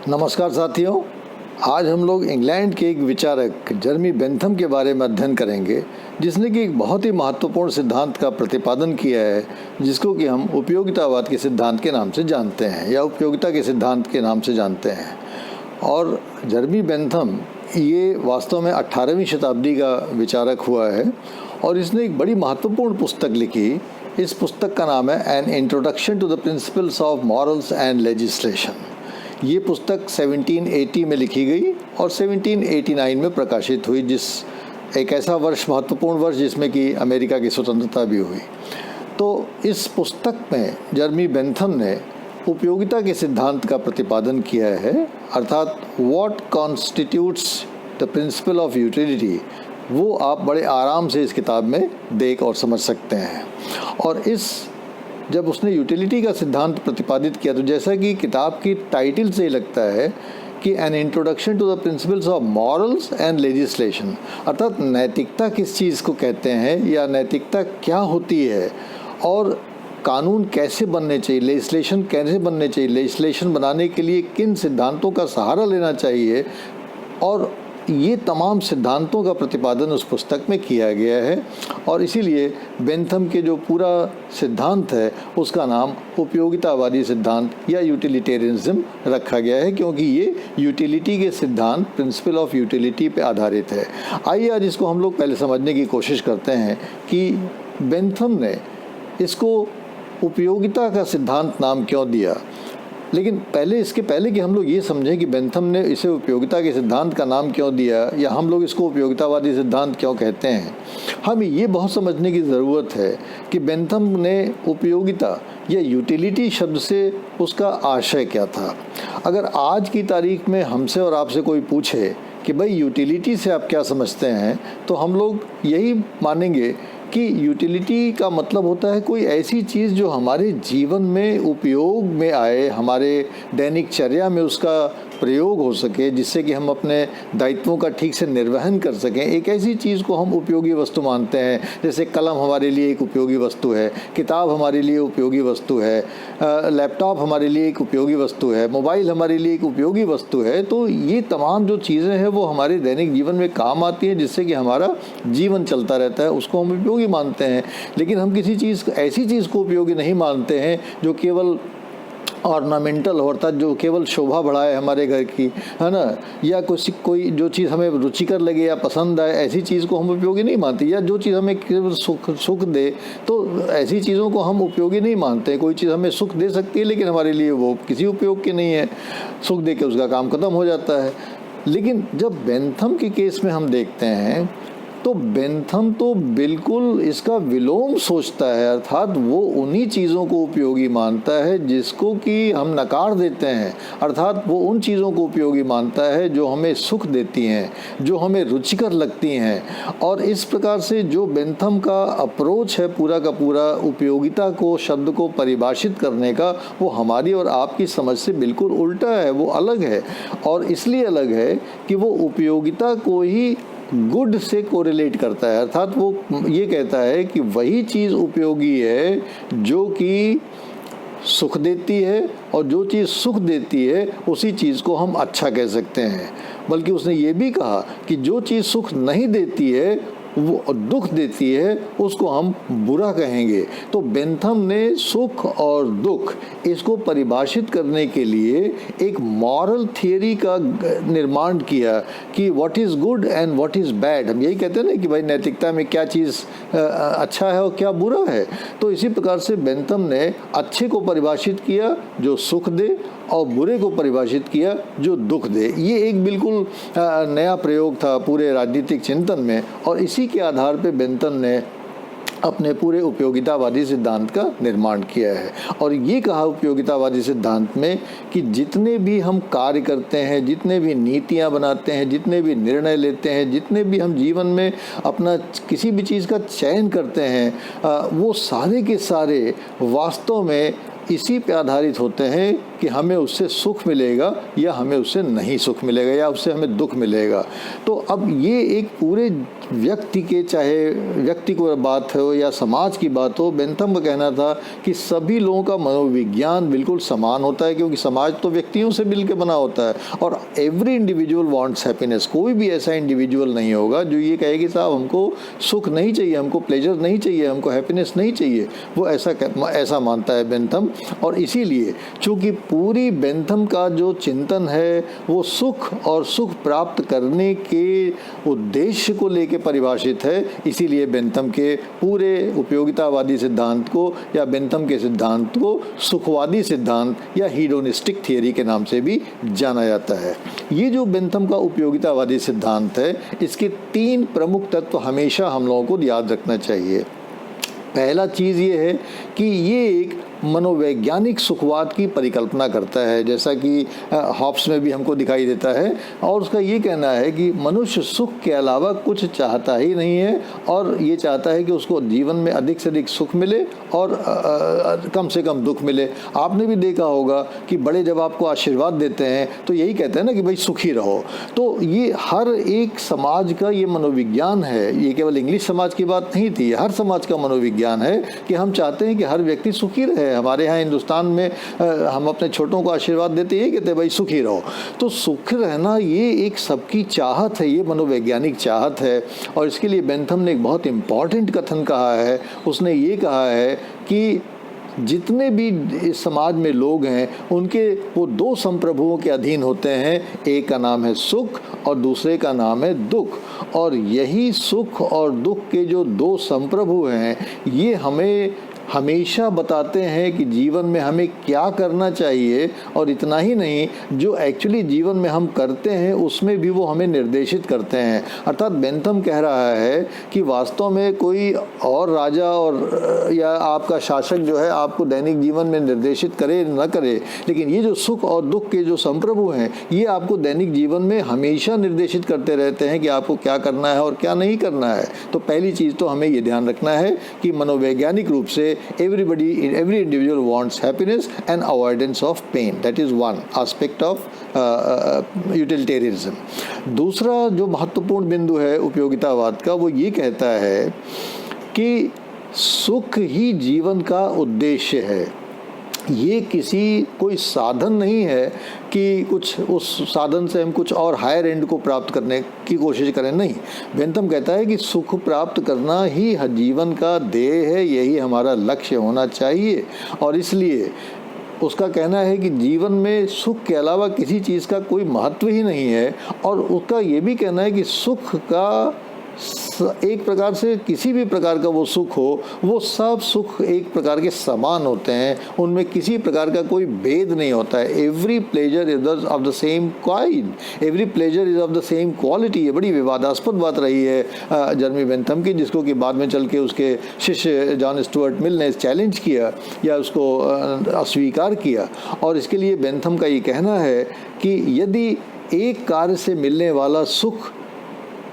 नमस्कार साथियों, आज हम लोग इंग्लैंड के एक विचारक जर्मी बेंथम के बारे में अध्ययन करेंगे, जिसने कि एक बहुत ही महत्वपूर्ण सिद्धांत का प्रतिपादन किया है, जिसको कि हम उपयोगितावाद के सिद्धांत के नाम से जानते हैं या उपयोगिता के सिद्धांत के नाम से जानते हैं। और जर्मी बेंथम ये वास्तव में 18वीं शताब्दी का विचारक हुआ है और इसने एक बड़ी महत्वपूर्ण पुस्तक लिखी। इस पुस्तक का नाम है an introduction to the principles of morals and legislation. ये पुस्तक 1780 में लिखी गई और 1789 में प्रकाशित हुई, जिस एक ऐसा वर्ष, महत्वपूर्ण वर्ष, जिसमें कि अमेरिका की स्वतंत्रता भी हुई। तो इस पुस्तक में जर्मी बेंथम ने उपयोगिता के सिद्धांत का प्रतिपादन किया है, अर्थात what constitutes the principle of utility, वो आप बड़े आराम से इस किताब में देख और समझ सकते हैं। और जब उसने यूटिलिटी का सिद्धांत प्रतिपादित किया, तो जैसा कि किताब की टाइटल से ही लगता है कि an introduction to the principles of morals and legislation, अर्थात नैतिकता किस चीज़ को कहते हैं या नैतिकता क्या होती है और कानून कैसे बनने चाहिए, लेजिस्लेशन कैसे बनने चाहिए, लेजिस्लेशन बनाने के लिए किन सिद्धांतों का सहारा लेना चाहिए, और ये तमाम सिद्धांतों का प्रतिपादन उस पुस्तक में किया गया है। और इसीलिए बेंथम के जो पूरा सिद्धांत है उसका नाम उपयोगितावादी सिद्धांत या यूटिलिटेरियनिज्म रखा गया है, क्योंकि ये यूटिलिटी के सिद्धांत, प्रिंसिपल ऑफ यूटिलिटी पे आधारित है। आइए आज इसको हम लोग पहले समझने की कोशिश करते हैं कि बेंथम ने इसको उपयोगिता का सिद्धांत नाम क्यों दिया। लेकिन इसके पहले कि हम लोग ये समझें कि बेंथम ने इसे उपयोगिता के सिद्धांत का नाम क्यों दिया या हम लोग इसको उपयोगितावादी सिद्धांत क्यों कहते हैं, हमें ये बहुत समझने की ज़रूरत है कि बेंथम ने उपयोगिता या यूटिलिटी शब्द से उसका आशय क्या था। अगर आज की तारीख में हमसे और आपसे कोई पूछे कि भाई यूटिलिटी से आप क्या समझते हैं, तो हम लोग यही मानेंगे कि यूटिलिटी का मतलब होता है कोई ऐसी चीज़ जो हमारे जीवन में उपयोग में आए, हमारे दैनिक चर्या में उसका प्रयोग हो सके, जिससे कि हम अपने दायित्वों का ठीक से निर्वहन कर सकें। एक ऐसी चीज़ को हम उपयोगी वस्तु मानते हैं, जैसे कलम हमारे लिए एक उपयोगी वस्तु है, किताब हमारे लिए उपयोगी वस्तु है, लैपटॉप हमारे लिए एक उपयोगी वस्तु है, मोबाइल हमारे लिए एक उपयोगी वस्तु है। तो ये तमाम जो चीज़ें हैं वो हमारे दैनिक जीवन में काम आती हैं, जिससे कि हमारा जीवन चलता रहता है, उसको हम उपयोगी मानते हैं। लेकिन हम ऐसी चीज़ को उपयोगी नहीं मानते हैं जो केवल ऑर्नामेंटल हो, अर्थात जो केवल शोभा बढ़ाए हमारे घर की, है ना, या कोई जो चीज़ हमें रुचिकर लगे या पसंद आए, ऐसी चीज़ को हम उपयोगी नहीं मानते। या जो चीज़ हमें केवल सुख दे, तो ऐसी चीज़ों को हम उपयोगी नहीं मानते। कोई चीज़ हमें सुख दे सकती है लेकिन हमारे लिए वो किसी उपयोग की नहीं है, सुख दे के उसका काम खत्म हो जाता है। लेकिन जब बेंथम के केस में हम देखते हैं तो बेंथम तो बिल्कुल इसका विलोम सोचता है, अर्थात वो उन्हीं चीज़ों को उपयोगी मानता है जिसको कि हम नकार देते हैं। अर्थात वो उन चीज़ों को उपयोगी मानता है जो हमें सुख देती हैं, जो हमें रुचिकर लगती हैं। और इस प्रकार से जो बेंथम का अप्रोच है पूरा का पूरा उपयोगिता को, शब्द को परिभाषित करने का, वो हमारी और आपकी समझ से बिल्कुल उल्टा है, वो अलग है। और इसलिए अलग है कि वो उपयोगिता को ही गुड से कोरिलेट करता है, अर्थात वो ये कहता है कि वही चीज़ उपयोगी है जो कि सुख देती है, और जो चीज़ सुख देती है उसी चीज़ को हम अच्छा कह सकते हैं। बल्कि उसने ये भी कहा कि जो चीज़ सुख नहीं देती है, वो दुख देती है, उसको हम बुरा कहेंगे। तो बेंथम ने सुख और दुख इसको परिभाषित करने के लिए एक मॉरल थियरी का निर्माण किया कि what is good and what is bad. हम यही कहते हैं ना कि भाई नैतिकता में क्या चीज़ अच्छा है और क्या बुरा है। तो इसी प्रकार से बेंथम ने अच्छे को परिभाषित किया जो सुख दे, और बुरे को परिभाषित किया जो दुख दे। ये एक बिल्कुल नया प्रयोग था पूरे राजनीतिक चिंतन में, और इसी के आधार पे बेंथम ने अपने पूरे उपयोगितावादी सिद्धांत का निर्माण किया है। और ये कहा उपयोगितावादी सिद्धांत में कि जितने भी हम कार्य करते हैं, जितने भी नीतियाँ बनाते हैं, जितने भी निर्णय लेते हैं, जितने भी हम जीवन में अपना किसी भी चीज़ का चयन करते हैं, वो सारे के सारे वास्तव में इसी पे आधारित होते हैं कि हमें उससे सुख मिलेगा या हमें उससे नहीं सुख मिलेगा या उससे हमें दुख मिलेगा। तो अब ये एक पूरे व्यक्ति के, चाहे व्यक्ति को बात हो या समाज की बात हो, बेंथम का कहना था कि सभी लोगों का मनोविज्ञान बिल्कुल समान होता है, क्योंकि समाज तो व्यक्तियों से मिलकर बना होता है और एवरी इंडिविजुअल वांट्स हैप्पीनेस। कोई भी ऐसा इंडिविजुअल नहीं होगा जो ये कहे कि साहब हमको सुख नहीं चाहिए, हमको प्लेजर नहीं चाहिए, हमको हैप्पीनेस नहीं चाहिए। वो ऐसा मानता है बेंथम। और इसीलिए चूंकि पूरी बेंथम का जो चिंतन है वो सुख और सुख प्राप्त करने के उद्देश्य को लेकर परिभाषित है, इसीलिए बेंथम के पूरे उपयोगितावादी सिद्धांत को या बेंथम के सिद्धांत को सुखवादी सिद्धांत या हीडोनिस्टिक थियरी के नाम से भी जाना जाता है। ये जो बेंथम का उपयोगितावादी सिद्धांत है, इसके 3 प्रमुख तत्व हमेशा हम लोगों को याद रखना चाहिए। पहला चीज़ ये है कि ये एक मनोवैज्ञानिक सुखवाद की परिकल्पना करता है, जैसा कि हॉब्स में भी हमको दिखाई देता है। और उसका ये कहना है कि मनुष्य सुख के अलावा कुछ चाहता ही नहीं है और ये चाहता है कि उसको जीवन में अधिक से अधिक सुख मिले और कम से कम दुख मिले। आपने भी देखा होगा कि बड़े जब आपको आशीर्वाद देते हैं तो यही कहते हैं ना कि भाई सुखी रहो। तो ये हर एक समाज का ये मनोविज्ञान है, ये केवल इंग्लिश समाज की बात नहीं थी, हर समाज का मनोविज्ञान है कि हम चाहते हैं कि हर व्यक्ति सुखी रहे। हमारे यहाँ हिंदुस्तान में हम अपने छोटों को आशीर्वाद देते ये कहते हैं भाई सुखी रहो। तो सुख रहना ये एक सबकी चाहत है, ये मनोवैज्ञानिक चाहत है। और इसके लिए बेंथम ने एक बहुत इम्पॉर्टेंट कथन कहा है। उसने ये कहा है कि जितने भी इस समाज में लोग हैं उनके वो 2 संप्रभुओं के अधीन होते हैं, एक का नाम है सुख और दूसरे का नाम है दुख। और यही सुख और दुख के जो 2 संप्रभु हैं ये हमें हमेशा बताते हैं कि जीवन में हमें क्या करना चाहिए, और इतना ही नहीं, जो एक्चुअली जीवन में हम करते हैं उसमें भी वो हमें निर्देशित करते हैं। अर्थात बेंथम कह रहा है कि वास्तव में कोई और राजा और या आपका शासक जो है आपको दैनिक जीवन में निर्देशित करे न करे, लेकिन ये जो सुख और दुख के जो संप्रभु हैं ये आपको दैनिक जीवन में हमेशा निर्देशित करते रहते हैं कि आपको क्या करना है और क्या नहीं करना है। तो पहली चीज़ तो हमें ये ध्यान रखना है कि मनोवैज्ञानिक रूप से every individual wants happiness and avoidance of pain. That is one aspect of utilitarianism. दूसरा जो महत्वपूर्ण बिंदु है उपयोगितावाद का वो ये कहता है कि सुख ही जीवन का उद्देश्य है। ये कोई साधन नहीं है कि कुछ उस साधन से हम कुछ और हायर एंड को प्राप्त करने की कोशिश करें, नहीं। बेंथम कहता है कि सुख प्राप्त करना ही जीवन का ध्येय है, यही हमारा लक्ष्य होना चाहिए। और इसलिए उसका कहना है कि जीवन में सुख के अलावा किसी चीज़ का कोई महत्व ही नहीं है। और उसका ये भी कहना है कि सुख का एक प्रकार से किसी भी प्रकार का वो सुख हो, वो सब सुख एक प्रकार के समान होते हैं, उनमें किसी प्रकार का कोई भेद नहीं होता है। Every pleasure is of the same kind, every pleasure is of the same quality. ये बड़ी विवादास्पद बात रही है जर्मी बेंथम की, जिसको कि बाद में चल के उसके शिष्य जॉन स्टुअर्ट मिल ने चैलेंज किया या उसको अस्वीकार किया। और इसके लिए बेंथम का ये कहना है कि यदि एक कार्य से मिलने वाला सुख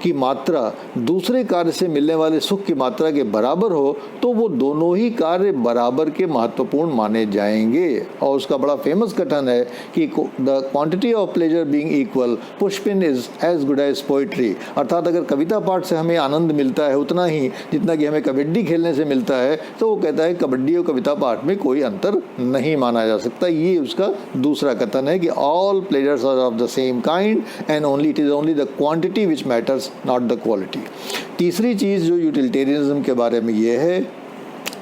की मात्रा दूसरे कार्य से मिलने वाले सुख की मात्रा के बराबर हो तो वो दोनों ही कार्य बराबर के महत्वपूर्ण माने जाएंगे। और उसका बड़ा फेमस कथन है कि the quantity of pleasure being equal, pushpin is as good as poetry. अर्थात अगर कविता पाठ से हमें आनंद मिलता है उतना ही जितना कि हमें कबड्डी खेलने से मिलता है, तो वो कहता है कबड्डी और कविता पाठ में कोई अंतर नहीं माना जा सकता। ये उसका दूसरा कथन है कि all pleasures are of the same kind and only it is only the quantity which matters, not the quality. तीसरी चीज़ जो यूटिलिटेरियनिज्म के बारे में ये है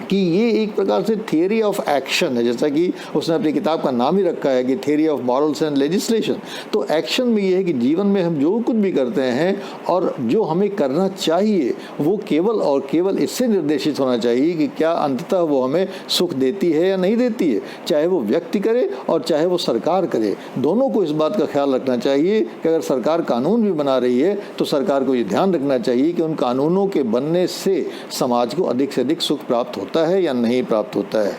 कि ये एक प्रकार से थियरी ऑफ एक्शन है, जैसा कि उसने अपनी किताब का नाम ही रखा है कि theory of morals and legislation. तो एक्शन में ये है कि जीवन में हम जो कुछ भी करते हैं और जो हमें करना चाहिए वो केवल और केवल इससे निर्देशित होना चाहिए कि क्या अंततः वो हमें सुख देती है या नहीं देती है, चाहे वो व्यक्ति करे और चाहे वो सरकार करे। दोनों को इस बात का ख्याल रखना चाहिए कि अगर सरकार कानून भी बना रही है तो सरकार को ये ध्यान रखना चाहिए कि उन कानूनों के बनने से समाज को अधिक से अधिक सुख प्राप्त होता है या नहीं प्राप्त होता है।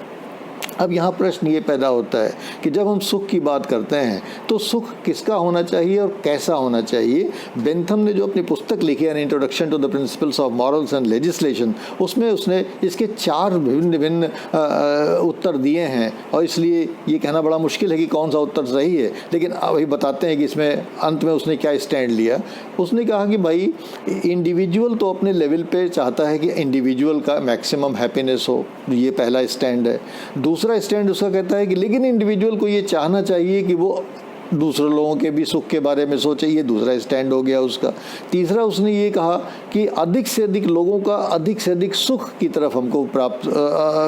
अब यहाँ प्रश्न ये पैदा होता है कि जब हम सुख की बात करते हैं तो सुख किसका होना चाहिए और कैसा होना चाहिए। बेंथम ने जो अपनी पुस्तक लिखी है, introduction to the principles of morals and legislation, उसमें उसने इसके 4 विभिन्न उत्तर दिए हैं, और इसलिए ये कहना बड़ा मुश्किल है कि कौन सा उत्तर सही है, लेकिन अभी बताते हैं कि इसमें अंत में उसने क्या स्टैंड लिया। उसने कहा कि भाई इंडिविजुअल तो अपने लेवल पे चाहता है कि इंडिविजुअल का मैक्सिमम हैप्पीनेस हो, ये पहला स्टैंड है। दूसरा स्टैंड उसका कहता है कि लेकिन इंडिविजुअल को ये चाहना चाहिए कि वो दूसरे लोगों के भी सुख के बारे में सोचे, ये दूसरा स्टैंड हो गया उसका। तीसरा उसने ये कहा कि अधिक से अधिक लोगों का अधिक से अधिक सुख की तरफ हमको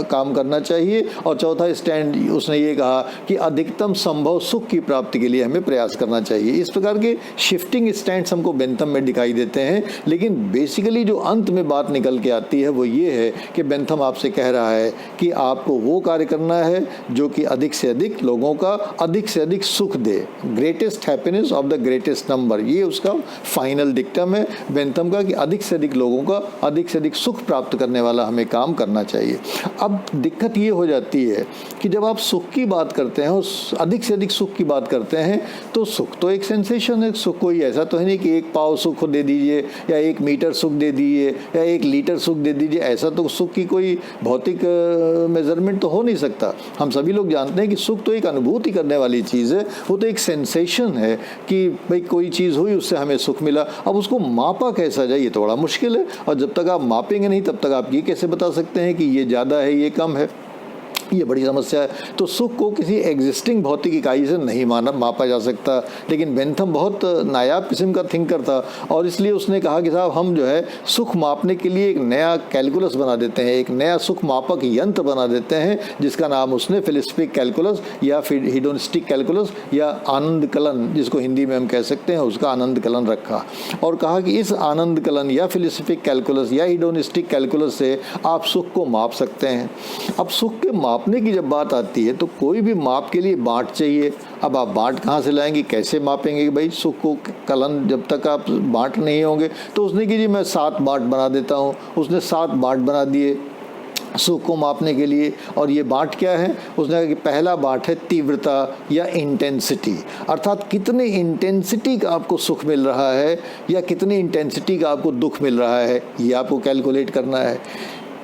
काम करना चाहिए। और चौथा स्टैंड उसने ये कहा कि अधिकतम संभव सुख की प्राप्ति के लिए हमें प्रयास करना चाहिए। इस प्रकार के शिफ्टिंग स्टैंड्स हमको बेंथम में दिखाई देते हैं, लेकिन बेसिकली जो अंत में बात निकल के आती है वो ये है कि बेंथम आपसे कह रहा है कि आपको वो कार्य करना है जो कि अधिक से अधिक लोगों का अधिक से अधिक सुख दे, greatest happiness of the greatest number. ये उसका फाइनल डिक्टम है बेंथम का कि अधिक से अधिक लोगों का अधिक से अधिक सुख प्राप्त करने वाला हमें काम करना चाहिए। अब दिक्कत ये हो जाती है कि जब आप सुख की बात करते हैं और अधिक से अधिक सुख की बात करते हैं तो सुख तो एक सेंसेशन है। सुख कोई ऐसा तो है नहीं कि 1 पाव सुख दे दीजिए या 1 मीटर सुख दे दीजिए या 1 लीटर सुख दे दीजिए, ऐसा तो सुख की कोई भौतिक मेजरमेंट तो हो नहीं सकता। हम सभी लोग जानते हैं कि सुख तो एक अनुभूति करने वाली चीज़ है, वो तो एक सेंसेशन है कि भाई कोई चीज़ हुई उससे हमें सुख मिला। अब उसको मापा कैसा जाए, ये तो बड़ा मुश्किल है, और जब तक आप मापेंगे नहीं तब तक आप ये कैसे बता सकते हैं कि ये ज़्यादा है ये कम है। ये बड़ी समस्या है। तो सुख को किसी एग्जिस्टिंग भौतिक इकाई से नहीं मापा जा सकता, लेकिन बेंथम बहुत नायाब किस्म का थिंकर था और इसलिए उसने कहा कि साहब हम जो है सुख मापने के लिए एक नया कैलकुलस बना देते हैं, एक नया सुख मापक यंत्र बना देते हैं जिसका नाम उसने फिलोसफिक कैलकुलस या फिर हिडोनिस्टिक कैलकुलस या आनंद कलन, जिसको हिंदी में हम कह सकते हैं, उसका आनंद कलन रखा और कहा कि इस आनंद कलन या फिलोसफिक कैलकुलस या हिडोनिस्टिक कैलकुलस से आप सुख को माप सकते हैं। अब सुख के मापने की जब बात आती है तो कोई भी माप के लिए बांट चाहिए। अब आप बांट कहाँ से लाएंगे, कैसे मापेंगे कि भाई सुख को कलन जब तक आप बांट नहीं होंगे। तो उसने कि जी मैं 7 बांट बना देता हूँ। उसने 7 बांट बना दिए सुख को मापने के लिए। और ये बांट क्या है, उसने कहा कि पहला बांट है तीव्रता या इंटेंसिटी, अर्थात कितने इंटेंसिटी का आपको सुख मिल रहा है या कितनी इंटेंसिटी का आपको दुख मिल रहा है, ये आपको कैलकुलेट करना है।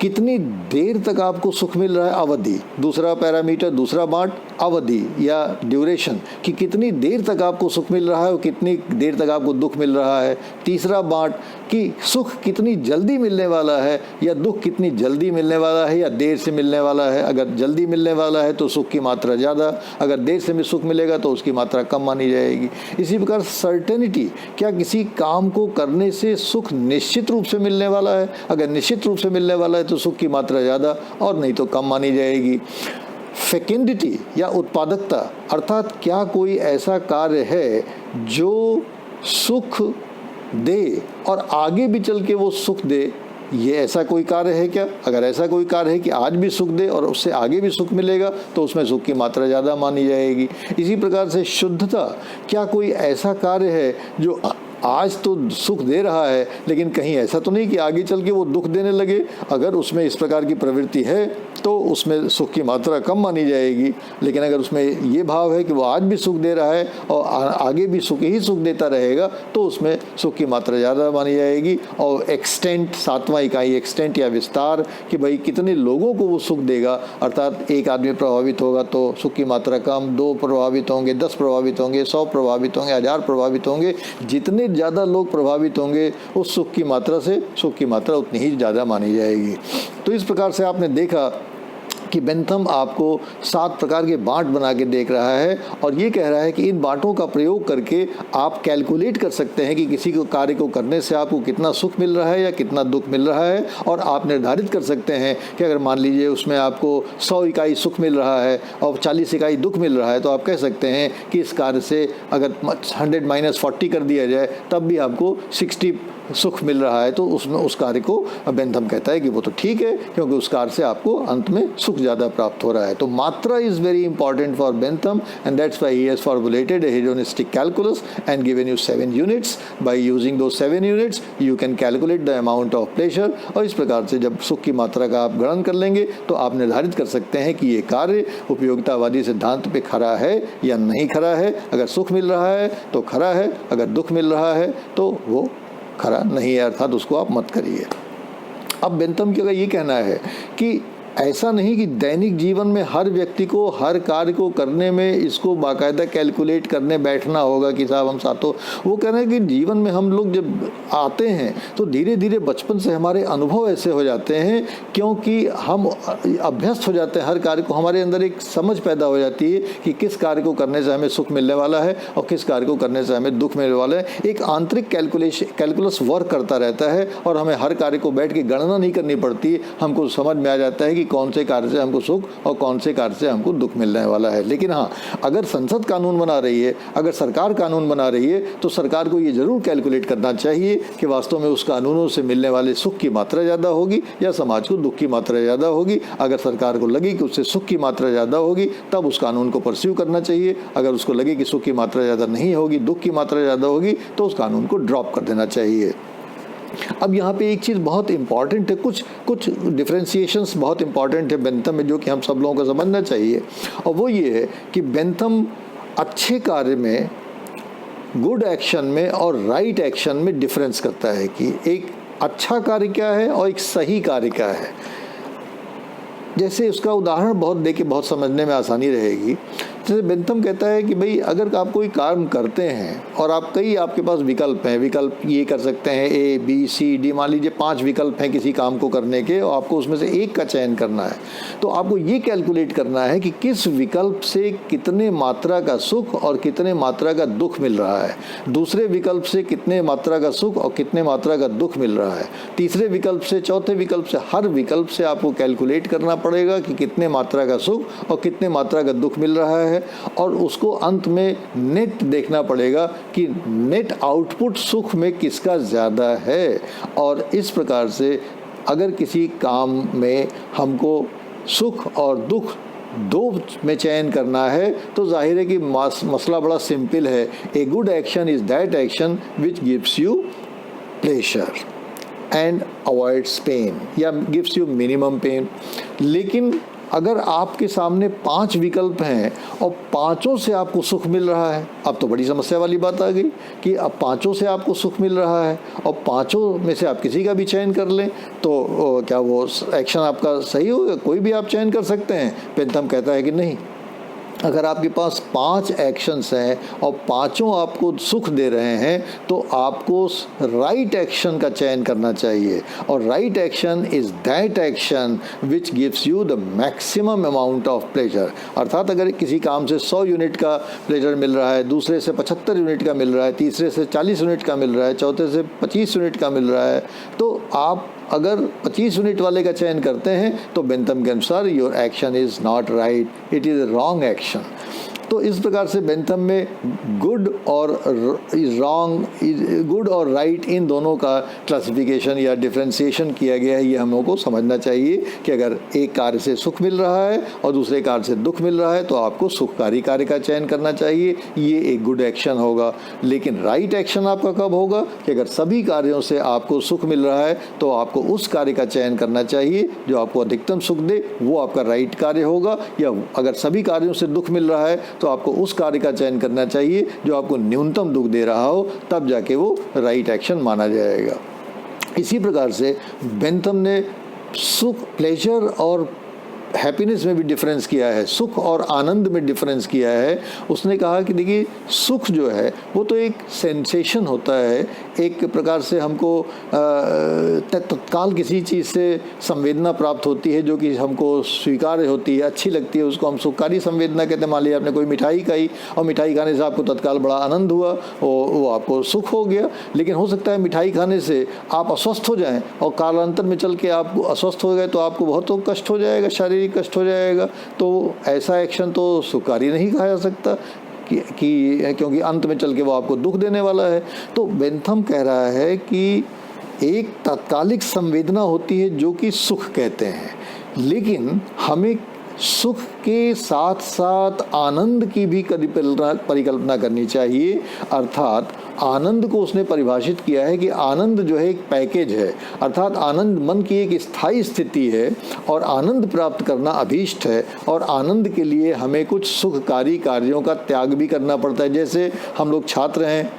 कितनी देर तक आपको सुख मिल रहा है, अवधि। दूसरा पैरामीटर, दूसरा बांट अवधि या ड्यूरेशन, कि कितनी देर तक आपको सुख मिल रहा है और कितनी देर तक आपको दुख मिल रहा है। तीसरा बांट कि सुख कितनी जल्दी मिलने वाला है या दुख कितनी जल्दी मिलने वाला है या देर से मिलने वाला है। अगर जल्दी मिलने वाला है तो सुख की मात्रा ज़्यादा, अगर देर से भी सुख मिलेगा तो उसकी मात्रा कम मानी जाएगी। इसी प्रकार सर्टेनिटी, क्या किसी काम को करने से सुख निश्चित रूप से मिलने वाला है, अगर निश्चित रूप से मिलने वाला है तो सुख की मात्रा ज़्यादा और नहीं तो कम मानी जाएगी। फेकेंडिटी या उत्पादकता, अर्थात क्या कोई ऐसा कार्य है जो सुख दे और आगे भी चल के वो सुख दे, ये ऐसा कोई कार्य है क्या। अगर ऐसा कोई कार्य है कि आज भी सुख दे और उससे आगे भी सुख मिलेगा तो उसमें सुख की मात्रा ज़्यादा मानी जाएगी। इसी प्रकार से शुद्धता, क्या कोई ऐसा कार्य है जो आज तो सुख दे रहा है लेकिन कहीं ऐसा तो नहीं कि आगे चल के वो दुख देने लगे। अगर उसमें इस प्रकार की प्रवृत्ति है तो उसमें सुख की मात्रा कम मानी जाएगी। लेकिन अगर उसमें ये भाव है कि वो आज भी सुख दे रहा है और आगे भी सुख ही सुख देता रहेगा तो उसमें सुख की मात्रा ज़्यादा मानी जाएगी। और एक्सटेंट, 7वां इकाई एक्सटेंट या विस्तार, कि भाई कितने लोगों को वो सुख देगा, अर्थात 1 आदमी प्रभावित होगा तो सुख की मात्रा कम, 2 प्रभावित होंगे, 10 प्रभावित होंगे, 100 प्रभावित होंगे, 1000 प्रभावित होंगे। जितने ज़्यादा लोग प्रभावित होंगे उस सुख की मात्रा से सुख की मात्रा उतनी ही ज़्यादा मानी जाएगी। तो इस प्रकार से आपने देखा कि बेंथम आपको 7 प्रकार के बांट बना के देख रहा है और ये कह रहा है कि इन बांटों का प्रयोग करके आप कैलकुलेट कर सकते हैं कि किसी को कार्य को करने से आपको कितना सुख मिल रहा है या कितना दुख मिल रहा है। और आप निर्धारित कर सकते हैं कि अगर मान लीजिए उसमें आपको 100 इकाई सुख मिल रहा है और 40 इकाई दुख मिल रहा है तो आप कह सकते हैं कि इस कार्य से अगर 100 - 40 कर दिया जाए तब भी आपको 60 सुख मिल रहा है। तो उसमें उस कार्य को बेंथम कहता है कि वो तो ठीक है, क्योंकि उस कार्य से आपको अंत में सुख ज़्यादा प्राप्त हो रहा है। तो मात्रा is very important for Bentham and that's why he has formulated A hedonistic calculus and given you 7 units. By using दो 7 units you can calculate the amount of pleasure. और इस प्रकार से जब सुख की मात्रा का आप गणन कर लेंगे तो आप निर्धारित कर सकते हैं कि ये कार्य उपयोगितावादी सिद्धांत पे खरा है या नहीं खरा है। अगर सुख मिल रहा है तो खरा है, अगर दुख मिल रहा है तो वो खरा नहीं है, अर्थात उसको आप मत करिए। अब बेंथम का ये कहना है कि ऐसा नहीं कि दैनिक जीवन में हर व्यक्ति को हर कार्य को करने में इसको बाकायदा कैलकुलेट करने बैठना होगा कि साहब हम सातों। वो कह रहे हैं कि जीवन में हम लोग जब आते हैं तो धीरे धीरे बचपन से हमारे अनुभव ऐसे हो जाते हैं, क्योंकि हम अभ्यस्त हो जाते हैं हर कार्य को। हमारे अंदर एक समझ पैदा हो जाती है कि किस कार्य को करने से हमें सुख मिलने वाला है और किस कार्य को करने से हमें दुख मिलने वाला है। एक आंतरिक कैलकुलस वर्क करता रहता है और हमें हर कार्य को बैठ के गणना नहीं करनी पड़ती। हमको समझ में आ जाता है कि कौन से कार्य से हमको सुख और कौन से कार्य से हमको दुख मिलने वाला है। लेकिन हाँ, अगर संसद कानून बना रही है, अगर सरकार कानून बना रही है, तो सरकार को ये जरूर कैलकुलेट करना चाहिए कि वास्तव में उस कानूनों से मिलने वाले सुख की मात्रा ज़्यादा होगी या समाज को दुख की मात्रा ज़्यादा होगी। अगर सरकार को लगे कि उससे सुख की मात्रा ज़्यादा होगी तब उस कानून को परस्यू करना चाहिए। अगर उसको लगे कि सुख की मात्रा ज़्यादा नहीं होगी, दुख की मात्रा ज़्यादा होगी, तो उस कानून को ड्रॉप कर देना चाहिए। अब यहाँ पे एक चीज़ बहुत इंपॉर्टेंट है, कुछ डिफ्रेंसिएशंस बहुत इंपॉर्टेंट है बेंथम में, जो कि हम सब लोगों को समझना चाहिए। और वो ये है कि बेंथम अच्छे कार्य में, गुड एक्शन में और राइट एक्शन में डिफरेंस करता है कि एक अच्छा कार्य क्या है और एक सही कार्य क्या है। जैसे उसका उदाहरण बहुत देके बहुत समझने में आसानी रहेगी। जैसे बेंथम कहता है कि भाई अगर आप कोई काम करते हैं और आपके पास विकल्प हैं, विकल्प ये कर सकते हैं ए बी सी डी, मान लीजिए 5 विकल्प हैं किसी काम को करने के और आपको उसमें से एक का चयन करना है, तो आपको ये कैलकुलेट करना है कि किस विकल्प से कितने मात्रा का सुख और कितने मात्रा का दुख मिल रहा है, दूसरे विकल्प से कितने मात्रा का सुख और कितने मात्रा का दुख मिल रहा है, तीसरे विकल्प से, चौथे विकल्प से, हर विकल्प से आपको कैलकुलेट करना पड़ेगा कि कितने मात्रा का सुख और कितने मात्रा का दुख मिल रहा है। और उसको अंत में नेट देखना पड़ेगा कि नेट आउटपुट सुख में किसका ज़्यादा है। और इस प्रकार से अगर किसी काम में हमको सुख और दुख दो में चयन करना है तो जाहिर है कि मसला बड़ा सिंपल है। A good action is that action which gives you pleasure and avoids pain या गिव्स यू मिनिमम पेन। लेकिन अगर आपके सामने 5 विकल्प हैं और पांचों से आपको सुख मिल रहा है, अब तो बड़ी समस्या वाली बात आ गई कि अब पांचों से आपको सुख मिल रहा है और पांचों में से आप किसी का भी चयन कर लें तो क्या वो एक्शन आपका सही होगा? कोई भी आप चयन कर सकते हैं? बेंथम कहता है कि नहीं। अगर आपके पास 5 एक्शंस हैं और पांचों आपको सुख दे रहे हैं तो आपको राइट एक्शन का चयन करना चाहिए। और right action is that action which gives you the maximum amount of pleasure. अर्थात अगर किसी काम से 100 यूनिट का प्लेजर मिल रहा है, दूसरे से 75 यूनिट का मिल रहा है, तीसरे से 40 यूनिट का मिल रहा है, चौथे से 25 यूनिट का मिल रहा है, तो आप अगर 25 यूनिट वाले का चयन करते हैं तो बेंथम के अनुसार your action is not right, it is wrong action. तो इस प्रकार से बेंथम में गुड और राइट इन दोनों का क्लासिफिकेशन या डिफ्रेंसिएशन किया गया है। ये हम लोगों को समझना चाहिए कि अगर एक कार्य से सुख मिल रहा है और दूसरे कार्य से दुख मिल रहा है तो आपको सुखकारी कार्य का चयन करना चाहिए, ये एक गुड एक्शन होगा। लेकिन राइट एक्शन आपका कब होगा कि अगर सभी कार्यों से आपको सुख मिल रहा है तो आपको उस कार्य का चयन करना चाहिए जो आपको अधिकतम सुख दे, वो आपका राइट कार्य होगा। या अगर सभी कार्यों से दुख मिल रहा है तो आपको उस कार्य का चयन करना चाहिए जो आपको न्यूनतम दुख दे रहा हो, तब जाके वो राइट एक्शन माना जाएगा। इसी प्रकार से बेंथम ने सुख, प्लेजर और हैप्पीनेस में भी डिफरेंस किया है, सुख और आनंद में डिफरेंस किया है। उसने कहा कि देखिए सुख जो है वो तो एक सेंसेशन होता है, एक प्रकार से हमको तत्काल किसी चीज़ से संवेदना प्राप्त होती है जो कि हमको स्वीकार्य होती है, अच्छी लगती है, उसको हम सुखकारी संवेदना कहते हैं। मान लिया आपने कोई मिठाई खाई और मिठाई खाने से आपको तत्काल बड़ा आनंद हुआ, वो आपको सुख हो गया। लेकिन हो सकता है मिठाई खाने से आप अस्वस्थ हो जाएं और कालांतर में चल के आप अस्वस्थ हो गए तो आपको बहुत कष्ट हो जाएगा, शारीरिक कष्ट हो जाएगा। तो ऐसा एक्शन तो सुखकारी नहीं कहा जा सकता क्योंकि अंत में चल के वो आपको दुख देने वाला है। तो बेंथम कह रहा है कि एक तात्कालिक संवेदना होती है जो कि सुख कहते हैं, लेकिन हमें सुख के साथ साथ आनंद की भी परिकल्पना करनी चाहिए। अर्थात आनंद को उसने परिभाषित किया है कि आनंद जो है एक पैकेज है, अर्थात आनंद मन की एक स्थायी स्थिति है और आनंद प्राप्त करना अभीष्ट है, और आनंद के लिए हमें कुछ सुखकारी कार्यों का त्याग भी करना पड़ता है। जैसे हम लोग छात्र हैं,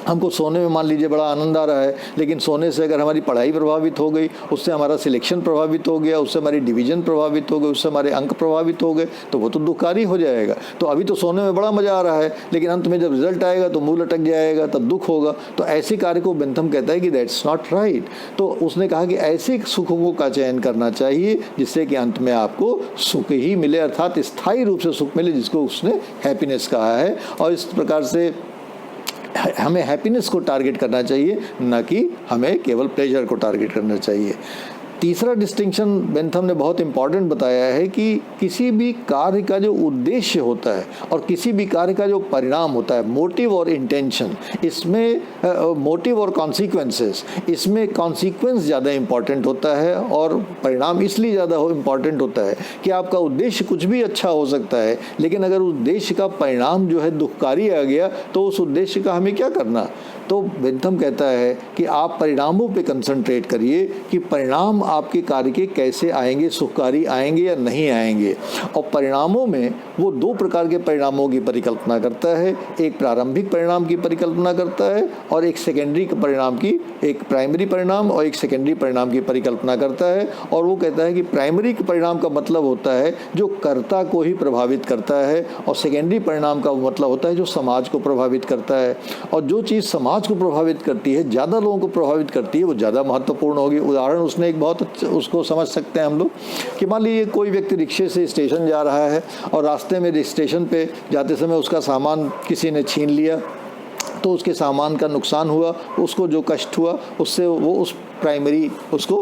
हमको सोने में मान लीजिए बड़ा आनंद आ रहा है, लेकिन सोने से अगर हमारी पढ़ाई प्रभावित हो गई, उससे हमारा सिलेक्शन प्रभावित हो गया, उससे हमारी डिवीजन प्रभावित हो गई, उससे हमारे अंक प्रभावित हो गए, तो वो तो दुखकारी हो जाएगा। तो अभी तो सोने में बड़ा मज़ा आ रहा है, लेकिन अंत में जब रिजल्ट आएगा तो मुँह लटक जाएगा, तब दुख होगा। तो ऐसे कार्य को बेंथम कहता है कि दैट्स नॉट राइट। तो उसने कहा कि ऐसे सुखों का चयन करना चाहिए जिससे कि अंत में आपको सुख ही मिले, अर्थात स्थायी रूप से सुख मिले, जिसको उसने हैप्पीनेस कहा है। और इस प्रकार से हमें हैप्पीनेस को टारगेट करना चाहिए, न कि हमें केवल प्लेजर को टारगेट करना चाहिए। तीसरा डिस्टिंक्शन बेंथम ने बहुत इंपॉर्टेंट बताया है कि किसी भी कार्य का जो उद्देश्य होता है और किसी भी कार्य का जो परिणाम होता है, मोटिव और इंटेंशन, इसमें मोटिव और कॉन्सिक्वेंसेस, इसमें कॉन्सिक्वेंस ज़्यादा इम्पॉर्टेंट होता है और परिणाम इसलिए ज़्यादा इम्पॉर्टेंट होता है कि आपका उद्देश्य कुछ भी अच्छा हो सकता है, लेकिन अगर उद्देश्य का परिणाम जो है दुखकारी आ गया तो उस उद्देश्य का हमें क्या करना। तो बेंथम कहता है कि आप परिणामों पे कंसंट्रेट करिए कि परिणाम आपके कार्य के कैसे आएंगे, सुखकारी आएंगे या नहीं आएंगे। और परिणामों में वो दो प्रकार के परिणामों की परिकल्पना करता है, एक प्रारंभिक परिणाम की परिकल्पना करता है और एक सेकेंडरी परिणाम की, एक प्राइमरी परिणाम और एक सेकेंडरी परिणाम की परिकल्पना करता है। और वो कहता है कि प्राइमरी परिणाम का मतलब होता है जो कर्ता को ही प्रभावित करता है, और सेकेंडरी परिणाम का मतलब होता है जो समाज को प्रभावित करता है। और जो चीज़ समाज को प्रभावित करती है, ज़्यादा लोगों को प्रभावित करती है, वो ज़्यादा महत्वपूर्ण होगी। उदाहरण उसने एक बहुत उसको समझ सकते हैं हम लोग कि मान लीजिए कोई व्यक्ति रिक्शे से स्टेशन जा रहा है और रास्ते में स्टेशन पे जाते समय उसका सामान किसी ने छीन लिया, तो उसके सामान का नुकसान हुआ, उसको जो कष्ट हुआ उससे वो उस प्राइमरी उसको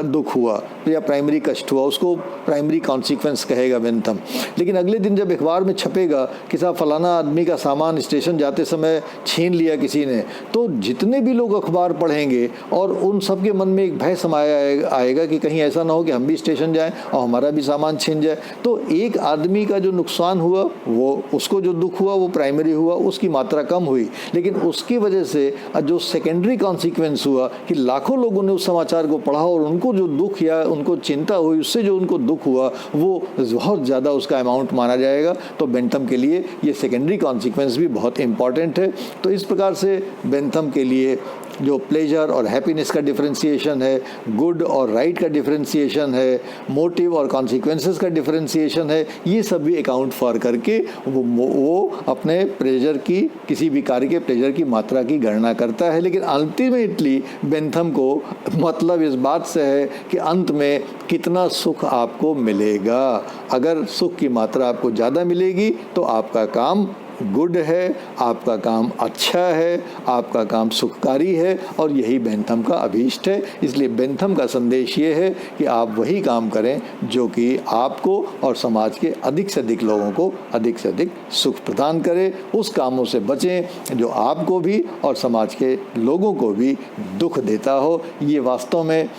दुख हुआ या प्राइमरी कष्ट हुआ, उसको प्राइमरी कॉन्सिक्वेंस कहेगा बेंथम। लेकिन अगले दिन जब अखबार में छपेगा कि साहब फलाना आदमी का सामान स्टेशन जाते समय छीन लिया किसी ने, तो जितने भी लोग अखबार पढ़ेंगे और उन सब के मन में एक भय समाया आएगा कि कहीं ऐसा ना हो कि हम भी स्टेशन जाएं और हमारा भी सामान छीन जाए। तो एक आदमी का जो नुकसान हुआ, वो उसको जो दुख हुआ वो प्राइमरी हुआ, उसकी मात्रा कम हुई, लेकिन उसकी वजह से जो सेकेंडरी कॉन्सिक्वेंस हुआ कि लाखों लोगों ने उस समाचार को पढ़ा और उनको जो दुख या उनको चिंता हुई, उससे जो उनको दुख हुआ वो बहुत ज़्यादा उसका अमाउंट माना जाएगा। तो बेंथम के लिए ये सेकेंडरी कॉन्सिक्वेंस भी बहुत इंपॉर्टेंट है। तो इस प्रकार से बेंथम के लिए जो प्लेजर और हैप्पीनेस का डिफरेंशिएशन है, गुड और राइट का डिफरेंशिएशन है, मोटिव और कॉन्सिक्वेंसेस का डिफरेंशिएशन है, ये सब भी अकाउंट फॉर करके वो अपने प्लेजर की, किसी भी कार्य के प्लेजर की मात्रा की गणना करता है। लेकिन अल्टीमेटली बेंथम को मतलब इस बात से है कि अंत में कितना सुख आपको मिलेगा। अगर सुख की मात्रा आपको ज़्यादा मिलेगी तो आपका काम गुड है, आपका काम अच्छा है, आपका काम सुखकारी है, और यही बेंथम का अभीष्ट है। इसलिए बेंथम का संदेश ये है कि आप वही काम करें जो कि आपको और समाज के अधिक से अधिक लोगों को अधिक से अधिक सुख प्रदान करे। उस कामों से बचें जो आपको भी और समाज के लोगों को भी दुख देता हो। ये वास्तव में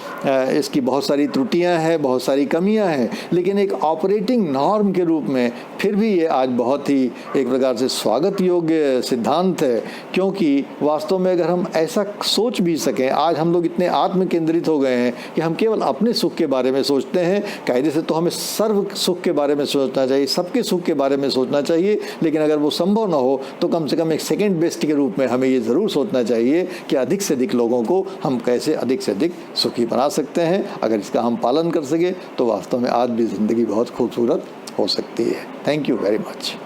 इसकी बहुत सारी त्रुटियां हैं, बहुत सारी कमियां हैं, लेकिन एक ऑपरेटिंग नॉर्म के रूप में फिर भी ये आज बहुत ही एक प्रकार से स्वागत योग्य सिद्धांत है। क्योंकि वास्तव में अगर हम ऐसा सोच भी सकें, आज हम लोग इतने आत्म केंद्रित हो गए हैं कि हम केवल अपने सुख के बारे में सोचते हैं। कायदे से तो हमें सर्व सुख के बारे में सोचना चाहिए, सबके सुख के बारे में सोचना चाहिए, लेकिन अगर वो संभव ना हो तो कम से कम एक सेकंड बेस्ट के रूप में हमें ये ज़रूर सोचना चाहिए कि अधिक से अधिक लोगों को हम कैसे अधिक से अधिक सुखी बना सकते हैं। अगर इसका हम पालन कर सके तो वास्तव में आज भी ज़िंदगी बहुत खूबसूरत हो सकती है। Thank you very much.